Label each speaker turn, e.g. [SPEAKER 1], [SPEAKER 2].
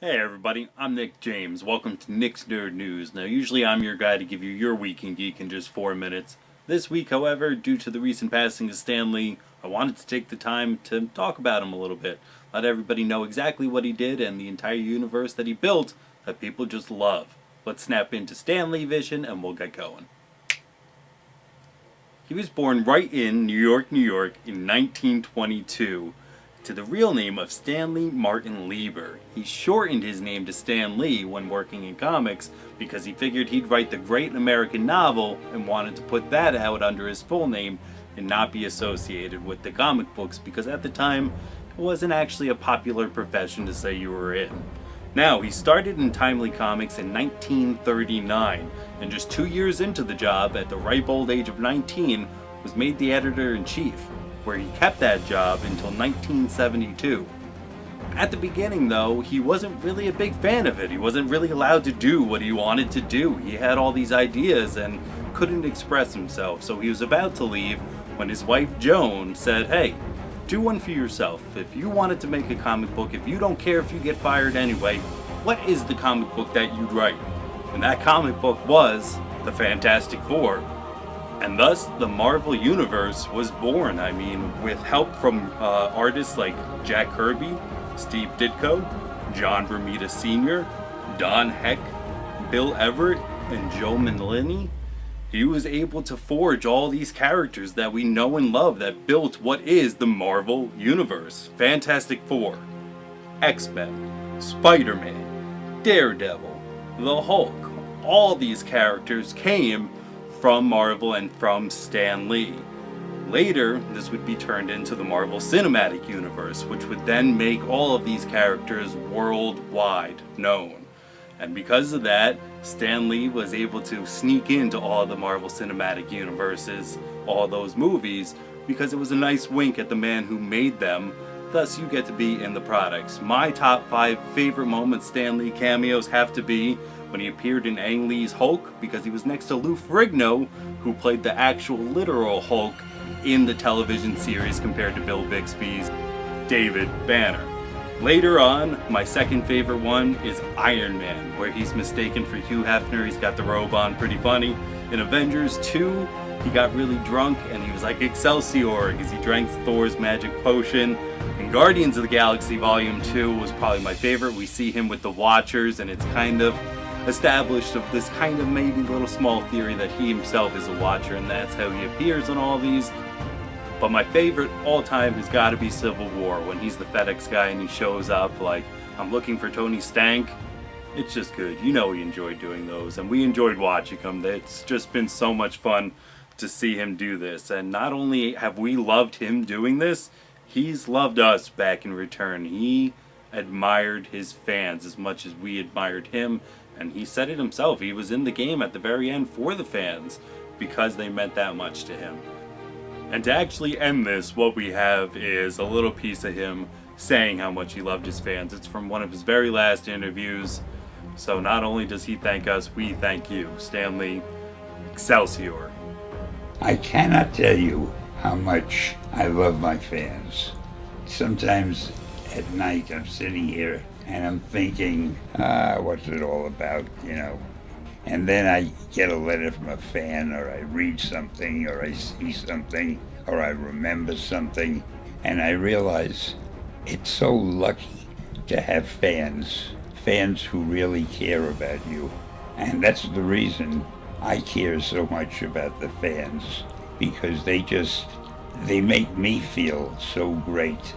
[SPEAKER 1] Hey everybody, I'm Nick James. Welcome to Nick's Nerd News. Now usually I'm your guy to give you your week in geek in just 4 minutes. This week, however, due to the recent passing of Stan Lee, I wanted to take the time to talk about him a little bit. Let everybody know exactly what he did and the entire universe that he built that people just love. Let's snap into Stan Lee vision and we'll get going. He was born right in New York, New York in 1922. To the real name of Stanley Martin Lieber. He shortened his name to Stan Lee when working in comics because he figured he'd write the great American novel and wanted to put that out under his full name and not be associated with the comic books because at the time it wasn't actually a popular profession to say you were in. Now, he started in Timely Comics in 1939 and just 2 years into the job at the ripe old age of 19 was made the editor-in-chief, where he kept that job until 1972. At the beginning, though, he wasn't really a big fan of it. He wasn't really allowed to do what he wanted to do. He had all these ideas and couldn't express himself, so he was about to leave when his wife Joan said, "Hey, do one for yourself. If you wanted to make a comic book, if you don't care if you get fired anyway, what is the comic book that you'd write?" And that comic book was The Fantastic Four. And thus, the Marvel Universe was born. I mean, with help from artists like Jack Kirby, Steve Ditko, John Romita Sr., Don Heck, Bill Everett, and Joe Manlini, he was able to forge all these characters that we know and love that built what is the Marvel Universe. Fantastic Four, X-Men, Spider-Man, Daredevil, the Hulk. All these characters came from Marvel and from Stan Lee. Later, this would be turned into the Marvel Cinematic Universe, which would then make all of these characters worldwide known. And because of that, Stan Lee was able to sneak into all the Marvel Cinematic Universes, all those movies, because it was a nice wink at the man who made them. Thus, you get to be in the products. My top 5 favorite moments Stan Lee cameos have to be when he appeared in Ang Lee's Hulk, because he was next to Lou Ferrigno, who played the actual literal Hulk in the television series compared to Bill Bixby's David Banner. Later on, my second favorite one is Iron Man, where he's mistaken for Hugh Hefner. He's got the robe on, pretty funny. In Avengers 2, he got really drunk and he was like Excelsior because he drank Thor's magic potion. In Guardians of the Galaxy Volume 2 was probably my favorite. We see him with the Watchers and it's kind of established of this kind of maybe little small theory that he himself is a Watcher and that's how he appears in all these. But my favorite all time has got to be Civil War, when he's the FedEx guy and he shows up like, "I'm looking for Tony Stank." It's just good. You know he enjoyed doing those and we enjoyed watching him. It's just been so much fun to see him do this. And not only have we loved him doing this, he's loved us back in return. He admired his fans as much as we admired him. And he said it himself, he was in the game at the very end for the fans because they meant that much to him. And to actually end this, what we have is a little piece of him saying how much he loved his fans. It's from one of his very last interviews. So not only does he thank us, we thank you. Stan Lee, Excelsior.
[SPEAKER 2] I cannot tell you how much I love my fans. Sometimes at night I'm sitting here and I'm thinking, what's it all about, you know? And then I get a letter from a fan, or I read something, or I see something, or I remember something, and I realize it's so lucky to have fans who really care about you. And that's the reason I care so much about the fans, because they make me feel so great.